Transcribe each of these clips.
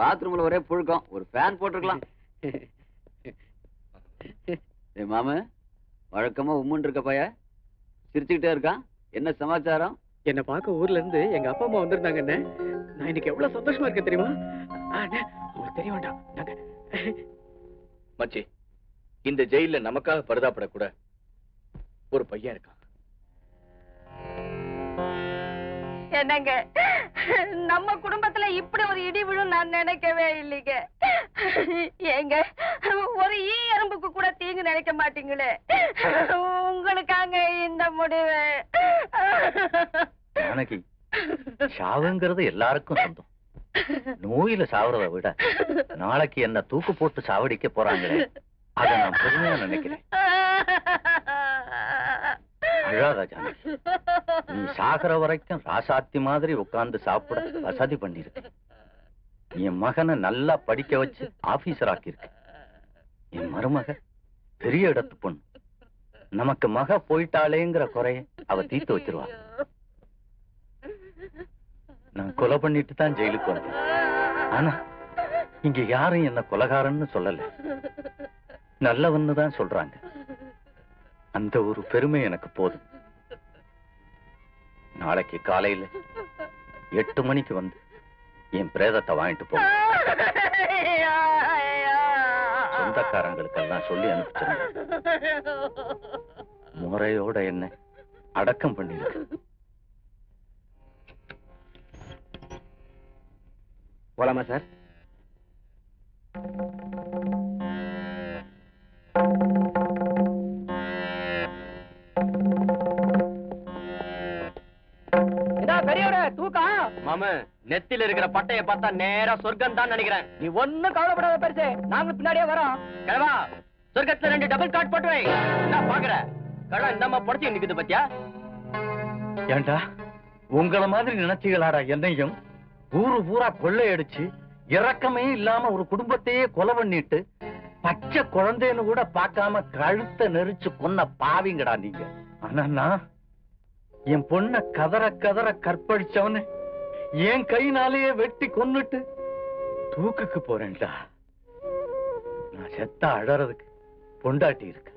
பாத்ரூம்ல ஒரே புழுக்கம். ஒரு ஃபேன் போட்டுருக்கலாம். மாமு வழக்கமா உம்முன்னு இருக்க பைய சிரிச்சுக்கிட்டே இருக்கான். என்ன சமாச்சாரம்? என்ன பார்க்க ஊர்ல இருந்து எங்க அப்பா அம்மா வந்திருந்தாங்க. என்ன நான் இன்னைக்கு எவ்வளவு சந்தோஷமா இருக்கேன் தெரியுமா? உங்களுக்கு தெரிய வேண்டாம். மச்சி, இந்த ஜெயில நமக்காக பரிதாபப்படக்கூட ஒரு பையன் இருக்கான். என்னங்க, நம்ம குடும்பத்துல இப்படி ஒரு இடி விழும் நான் நினைக்கவே இல்லைங்க. ஏங்க, ஒரு ஈ எறும்புக்கு கூட தீங்கு நினைக்க மாட்டீங்களே. உங்களுக்காங்க இந்த முடிவு. ஜானகி, சாவுங்கிறது எல்லாருக்கும் சொந்தம். நோயில சாவறத விட நாளைக்கு என்ன தூக்கு போட்டு சாவடிக்க போறாங்களே, அதை நான் பெருமையா நினைக்கிறேன். அழாத ஜானகி, நீ சாகர வரைக்கும் ராசாத்தி மாதிரி உட்கார்ந்து சாப்பிட வசதி பண்ணிருக்க. என் மகனை நல்லா படிக்க வச்சு ஆபீசர் ஆக்கியிருக்க. என் மருமக பெரிய இடத்து பொண்ணு. நமக்கு மக போயிட்டாளேங்கிற குறைய அவ தீர்த்து வச்சிருவா. நான் கொலை பண்ணிட்டு தான் ஜெயிலுக்கு வந்தேன். ஆனா இங்க யாரும் என்ன கொலைகாரன்னு சொல்லல, நல்லவன்னு தான் சொல்றாங்க. அந்த ஒரு பெருமை எனக்கு போதும். நாளைக்கு காலையில 8 மணிக்கு வந்து என் பிரேதத்தை வாங்கிட்டு போ. சொந்தக்காரங்களுக்கெல்லாம் சொல்லி அனுப்பிச்சிருங்க. முறையோட என்ன அடக்கம் பண்ணிருக்கு. போலாமா சார்? மாமு, நெத்தில இருக்கிற பட்டைய பார்த்தா நேரா சொர்க்கம் தான் நினைக்கிறேன். நீ ஒண்ணும் கவலைப்படாத பெருசு, நாங்க பின்னாடியே வரோம். கிழவா, சொர்க்கத்துல 2 டபுள் காட் போட்டு வை. என்ன பாக்குற? கடை இந்தம்மா படுத்து நிக்குது பத்தியா? ஏண்டா, உங்கள மாதிரி நினைச்சுகளாடா என்னையும் ஊரு பூரா கொள்ளையடிச்சு இரக்கமே இல்லாம ஒரு குடும்பத்தையே கொலை பண்ணிட்டு பச்சை குழந்தைன்னு கூட பார்க்காம கழுத்தை நெரிச்சு கொன்ன பாவிங்கடா நீங்க. ஆனா நான் என் பொண்ண கதற கதற கற்பழிச்சவனு என் கையினாலேயே வெட்டி கொன்னுட்டு தூக்குக்கு போறேன்டா. நான் செத்தா அழறதுக்கு பொண்டாட்டி இருக்கு,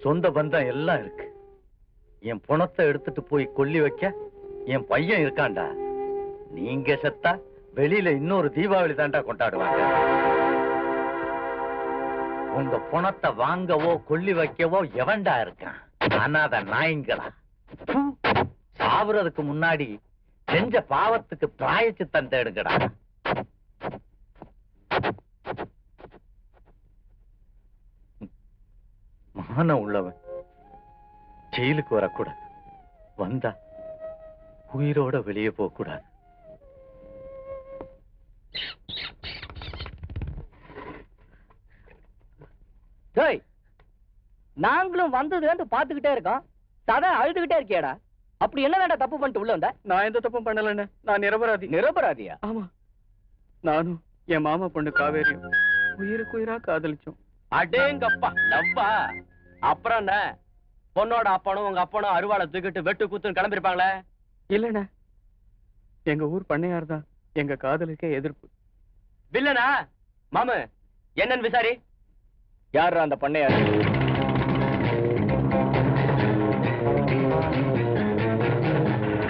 சொந்த பந்தம் எல்லாம் இருக்கு. என் பணத்தை எடுத்துட்டு போய் கொல்லி வைக்க என் பையன் இருக்காண்டா. நீங்க செத்தா வெளியில இன்னொரு தீபாவளி தாண்டா கொண்டாடுவாங்க. உங்க பணத்தை வாங்கவோ கொல்லி வைக்கவோ எவன்டா இருக்கான்? அனாத நாய்ங்களா. சாவுறதுக்கு முன்னாடி செஞ்ச பாவத்துக்கு பிராயச்சித்தம் தேடுங்கடா. மானம் உள்ளவன் ஜெயிலுக்கு வரக்கூடாது, வந்தா உயிரோட வெளியே போக கூடாது. நாங்களும் வந்தது பாத்துக்கிட்டே இருக்கோம். சதா அழுதுகிட்டே இருக்கியாடா. அப்படி என்ன வேண்டாம் தப்பு பண்ணிட்டு உள்ள வந்த? நான் எந்த தப்பும் பண்ணலன்னு. நான் நிரபராதி. நிரபராதியா? ஆமா. நானும் என் மாமா பொண்ணு காவேரியும் உயிருக்கு உயிரா காதலிச்சோம். அடேங்கப்பா, லவ்வா? அப்புறம் என்ன, பொண்ணோட அப்பனும் உங்க அப்பனும் அருவாளை தூக்கிட்டு வெட்டு குத்துன்னு கிளம்பிருப்பாங்களே? இல்லண்ணா, எங்க ஊர் பண்ணையார் தான் எங்க காதலுக்கே எதிர்ப்பு. வில்லனா? மாமு, என்னன்னு விசாரி. யாரா அந்த பண்ணையார்?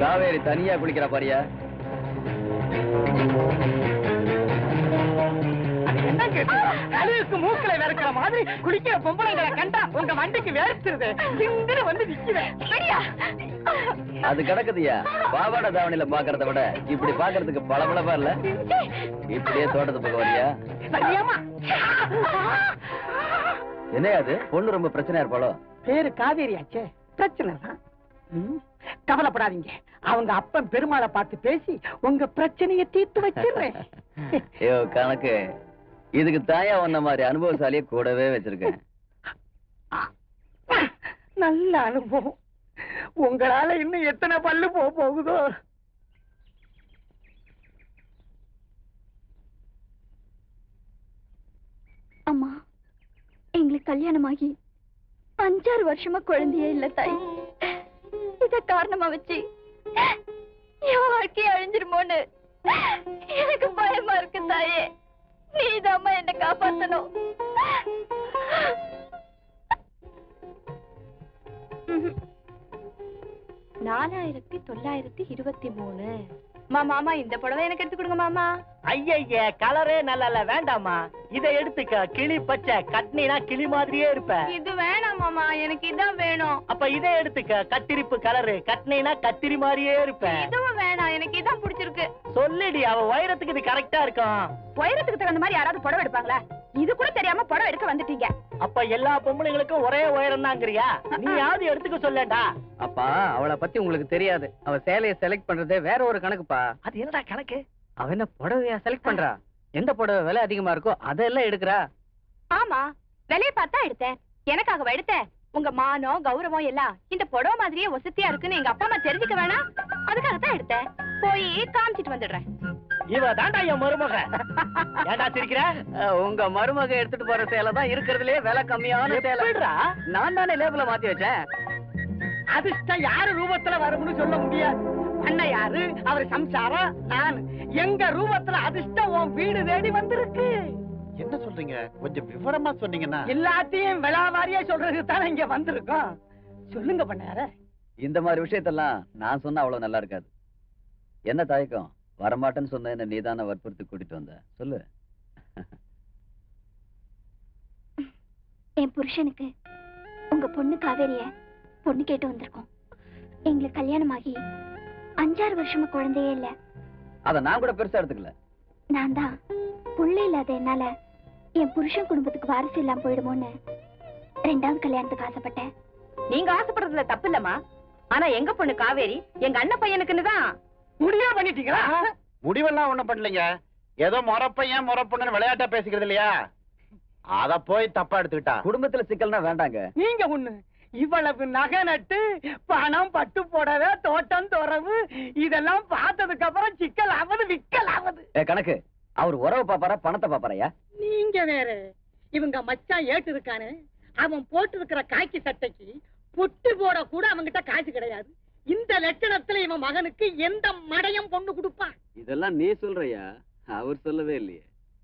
காவேரி தனியா குளிக்கிற பாரியா? மூக்கலை வேறுக்கிற மாதிரி குளிக்கிற பொம்பளைங்களை கண்டா உங்க வண்டிக்கு வேர்த்துருது. வந்து நிக்கிறேன். அது கிடக்குதுயா. பாவாட தாவணியில பாக்குறத விட இப்படி பாக்குறதுக்கு பளபளப்பா இல்ல? இப்படியே தோட்டத்து பக்கம் வரியா? என்ன அது? பொண்ணு ரொம்ப பிரச்சனையா இருப்பாளோ? பேரு காவேரி ஆச்சே, பிரச்சனை தான். கவலைப்படாதீங்க, அவங்க அப்பன் பெருமாளை பார்த்து பேசி உங்க பிரச்சனையை தீர்த்து வச்சிடுறேன். ஐயோ கணக்கு, இதுக்கு தாயா வந்த மாதிரி அனுபவசாலியை கூடவே வச்சிருக்கேன். நல்ல அனுபவம். உங்களால இன்னும் எத்தனை பல்லு போகுதோ? அம்மா, எங்களுக்கு கல்யாணமாகி 5-6 வருஷமா குழந்தையே இல்ல தாய். இத காரணமா வச்சு என் வாழ்க்கையை அழிஞ்சிருமோன்னு எனக்கு பயமா இருக்கு தாயே. நீதாம்மா என்ன காப்பாத்தணும். 4923. மாமா இந்த புடவை எனக்கு எடுத்து கொடுங்க மாமா. ஐய கலரே நல்லா வேண்டாமா. இதை எடுத்துக்க. கிளி பச்சை கட்னினா கிளி மாதிரியே இருப்ப. இது வேணாம் மாமா, எனக்கு இதான் வேணும். அப்ப இதை எடுத்துக்க. கத்திரிப்பு கலரு கட்னினா கத்திரி மாதிரியே இருப்ப. இதுவும் வேணாம், எனக்கு இதான் பிடிச்சிருக்கு. சொல்லிடி, அவ உயரத்துக்கு இது கரெக்டா இருக்கும். உயரத்துக்கு தகுந்த மாதிரி யாராவது புடவை எடுப்பாங்களா? இது கூட தெரியாம புடவை எடுக்க வந்துட்டீங்க. அப்ப எல்லா பொம்பளைங்களுக்கும் ஒரே உயரம் தாங்கிறியா? நீயாவது எடுத்துக்க சொல்லண்டா. அப்பா அவளை பத்தி உங்களுக்கு தெரியாது. அவ சேலைய செலக்ட் பண்றதே வேற ஒரு கணக்குப்பா. அது என்னடா கணக்கு? அவ என்ன புடவையா செலக்ட் பண்றா? எந்த புடவை விலை அதிகமா இருக்கோ அதெல்லாம் எடுக்கிறா. ஆமா, விலையை பார்த்தா எடுத்தேன். எனக்காக எடுத்தேன். உங்க மானம் கௌரவம் எல்லாம் இந்த புடவை மாதிரியே வசதியா இருக்குன்னு எங்க அப்பா அம்மா தெரிஞ்சுக்க வேணாம். அதுக்காகத்தான் எடுத்தேன். போய் காமிச்சிட்டு வந்துடுறேன். இவ தாண்டா என் மருமக. ஏண்டா சிரிக்கிற? உங்க மருமக எடுத்துட்டு போற சேலை தான் இருக்கிறதுலயே விலை கம்மியான சேலை. நான் தானே லேபிள மாத்தி வச்சேன். அதிர்ஷ்டம் யாரு ரூபத்துல வரும்னு சொல்ல முடியாது. அண்ணன் யாரு, அவர் சம்சாரம் நான். எங்க ரூபத்துல அதிர்ஷ்டம் உன் வீடு தேடி வந்திருக்கு. என்ன சொல்றீங்க? கொஞ்சம் விவரமா சொன்னீங்கன்னா. எல்லாத்தையும் விளாவாரியா சொல்றதுக்கு தானே இங்க வந்திருக்கோம். சொல்லுங்க பண்ணார. இந்த மாதிரி விஷயத்தெல்லாம் நான் சொன்னா அவ்வளவு நல்லா இருக்காது. என்ன தயக்கம்? வரமாட்டேன்னு சொன்ன என்ன நீதான வற்புறுத்தி கூட்டிட்டு வந்த? சொல்லு. என் புருஷனுக்கு உங்க பொண்ணு காவேரிய பொண்ணு கேட்டு வந்திருக்கோம். எங்களுக்கு கல்யாணமாகி 5-6 வருஷமா குழந்தையே இல்ல. அத நான் கூட பெருசா எடுத்துக்கல. நான் தான் புள்ள இல்லாத என்னால என் புருஷன் குடும்பத்துக்கு வாரிசு இல்லாம போயிடுமோன்னு 2வது கல்யாணத்துக்கு ஆசைப்பட்டேன். நீங்க ஆசைப்படுறதுல தப்பு இல்லம்மா. ஆனா எங்க பொண்ணு காவேரி எங்க அண்ணன் பையனுக்குன்னு தான் முடிவே பண்ணிட்டீங்களா? முடிவெல்லாம் ஒண்ணும் பண்ணலீங்க. ஏதோ முறப்பையன் முறப்பொண்ணு விளையாட்டா பேசிக்கிறது இல்லையா? அத போய் தப்பா எடுத்துக்கிட்டா. குடும்பத்துல சிக்கல்னா வேண்டாங்க. நீங்க ஒண்ணு இவ்வளவு நகை நட்டு பணம் பட்டு புடவை தோட்டம் துறவு இதெல்லாம் பார்த்ததுக்கு அப்புறம் சிக்கல் ஆவது விக்கல் ஆவது. கணக்கு அவர் உறவு பாப்பாரா பணத்தை பாப்பாரையா? நீங்க வேற. இவங்க மச்சான் ஏட்டு இருக்கானே, அவன் போட்டு இருக்கிற காக்கி சட்டைக்கு பொட்டு போட கூட அவங்கிட்ட காசு கிடையாது. இந்த லட்சணத்துல இவன் மகனுக்கு எந்த மடையும் பொண்ணு கொடுப்பான்? இதெல்லாம் நீ சொல்றியா? அவர் சொல்லவே இல்லையே.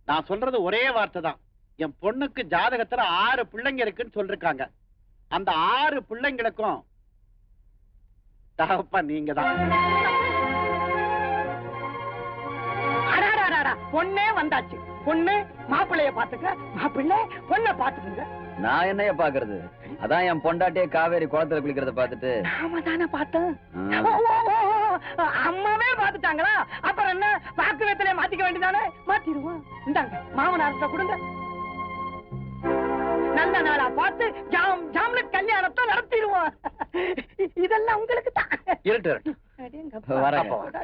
நான் சொல்றது ஒரே வார்த்தை தான். என் பொண்ணுக்கு ஜாதகத்துல 6 பிள்ளைங்க இருக்குன்னு சொல்லிருக்காங்க. அந்த 6 பிள்ளைங்களுக்கும் தகப்பா நீங்க தான். பொண்ணே வந்தாச்சு. பொண்ணு மாப்பிள்ளைய பாத்துக்க, மாப்பிள்ளை பொண்ணை பாத்துக்குங்க. நான் என்னைய பாக்குறது? அதான் என் பொண்டாட்டியே காவேரி குளத்துல குளிக்கிறத பாத்துட்டு. நாம தானே பார்த்தோம். அம்மாவே பாத்துட்டாங்களா? அப்புறம் என்ன பாக்குவத்திலே மாத்திக்க வேண்டியதானே? மாத்திடுவோம். இந்தாங்க மாமனார்ட்ட கொடுங்க. நல்ல நாளா பார்த்து ஜாம் ஜாம்ல கல்யாணத்தை நடத்திடுவோம். இதெல்லாம் உங்களுக்கு தான்.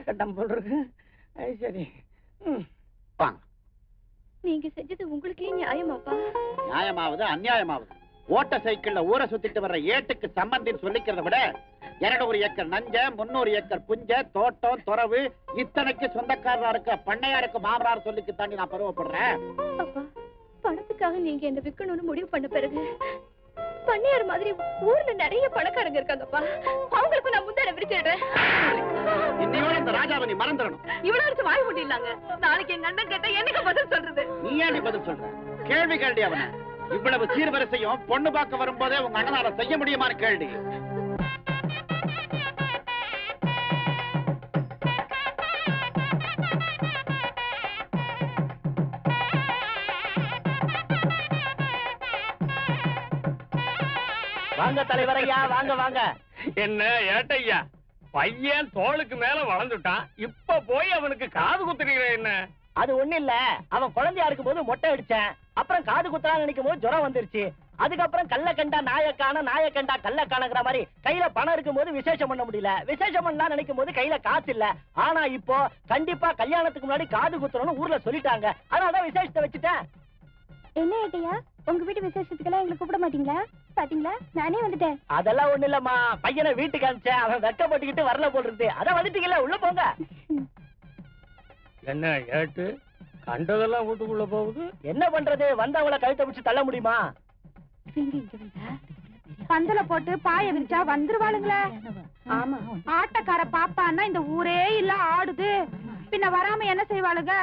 கட்டம் போடுறது. சரி வாங்க. நீங்க செஞ்சது உங்களுக்கே நியாயமாப்பா? நியாயமாவது அநியாயமாவது ஓட்ட சைக்கிள்ல ஊரை சுத்திட்டு வர்ற ஏட்டுக்கு சம்பந்தின்னு சொல்லிக்கிறத விட 200 ஏக்கர் நஞ்ச, 300 ஏக்கர் புஞ்ச, தோட்டம் துறவு இத்தனைக்கு சொந்தக்காரரா இருக்க பண்ணையாருக்கு மாமனார் சொல்லிக்கு தாண்டி நான் பருவப்படுறேன். அப்பா, பணத்துக்காக நீங்க என்ன விக்கணும்னு முடிவு பண்ண பிறகு பண்ணையார் மாதிரி ஊர்ல நிறைய பணக்காரங்க இருக்காங்கப்பா. அவங்களுக்கு நான் முந்தாட விரிச்சிடுறேன். இன்னையோட இந்த ராஜாவை நீ மறந்துடணும். இவ்வளவு வச்சு வாய் முடியலாங்க. நாளைக்கு எங்க அண்ணன் கேட்டா எனக்கு பதில் சொல்றது? நீ ஏன் பதில் சொல்ற? கேள்வி கேள்வி அவன. இவ்வளவு சீர்வரிசையும் பொண்ணு பார்க்க வரும்போதே உங்க அண்ணனால செய்ய முடியுமான்னு கேள்வி. வாங்க தலைவரையா, வாங்க வாங்க. என்ன ஏட்டையா, பையன் தோளுக்கு மேல வளர்ந்துட்டான், இப்ப போய் அவனுக்கு காது குத்துறீங்க என்ன? அது ஒண்ணு இல்ல, அவன் குழந்தையா இருக்கும் போது மொட்டை அடிச்சேன். அப்புறம் காது குத்துறான்னு நினைக்கும் போது ஜுரம் வந்துருச்சு. அதுக்கப்புறம் கல்ல கண்டா நாயக்கான, நாயக்கண்டா கல்ல காணுங்கிற மாதிரி கையில பணம் இருக்கும் போது விசேஷம் பண்ண முடியல. விசேஷம் பண்ணலாம் நினைக்கும் போது கையில காசு இல்ல. ஆனா இப்போ கண்டிப்பா கல்யாணத்துக்கு முன்னாடி காது குத்துறோம்னு ஊர்ல சொல்லிட்டாங்க. அதனாலதான் விசேஷத்தை வச்சுட்டேன். என்ன ஏட்டையா, உங்க வீட்டு விசேஷத்துக்கெல்லாம் எங்களை கூப்பிட மாட்டீங்களா? பாத்தீங்களா, நானே வந்துட்டேன். அதெல்லாம் ஒண்ணு இல்லம்மா, பையனை வீட்டுக்கு அனுப்பிச்சேன். அவன் வெக்கப்பட்டுக்கிட்டு வரல போடுறது. அதான் வந்துட்டீங்கல்ல, உள்ள போங்க. என்ன ஏட்டு, கண்டதெல்லாம் வீட்டுக்குள்ள போகுது? என்ன பண்றது, வந்தவங்கள கழுத்தை பிடிச்சு தள்ள முடியுமா? பந்தல போட்டு பாய விரிச்சா வந்துருவாளுங்களே. ஆமா, ஆட்டக்கார பாப்பான்னா இந்த ஊரே இல்ல ஆடுது. பின்ன வராம என்ன செய்வாளுங்க?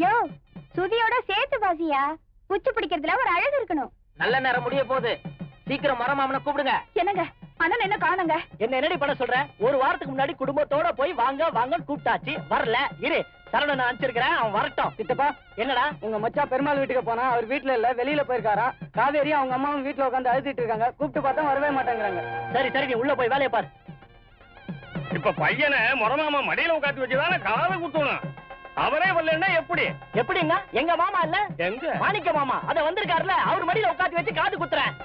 யோ, சுதியோட சேர்த்து பாசியா. உச்சி பிடிக்கிறதுல ஒரு அழகு இருக்கணும். நல்ல நேரம் முடிய போகுது, சீக்கிரம் மரமாமனை கூப்பிடுங்க. என்னங்க அண்ணன் என்ன காணுங்க? என்ன என்னடி பண்ண சொல்ற? ஒரு வாரத்துக்கு முன்னாடி குடும்பத்தோட போய் வாங்க வாங்கன்னு கூப்பிட்டாச்சு, வரல. இரு, சரவணன் அனுப்பிச்சிருக்கிறேன், அவன் வரட்டும். சித்தப்பா, என்னடா உங்க மச்சான் பெருமாள் வீட்டுக்கு போனா அவர் வீட்டுல இல்ல, வெளியில போயிருக்காரா. காவேரி அவங்க அம்மாவும் வீட்டுல உட்காந்து அழுத்திட்டு இருக்காங்க. கூப்பிட்டு பார்த்தா வரவே மாட்டேங்கிறாங்க. சரி சரி, நீ உள்ள போய் வேலையை பாரு. இப்ப பையனை முறமாமா மடியில உட்காந்து வச்சுதானே காதை குத்தணும். அவரே வரலன்னா எப்படி? எப்படிங்க? எங்க மாமா இல்ல, எங்க மாணிக்க மாமா அத வந்திருக்காருல, அவர் மடியில உட்காந்து வச்சு காது குத்துறேன்.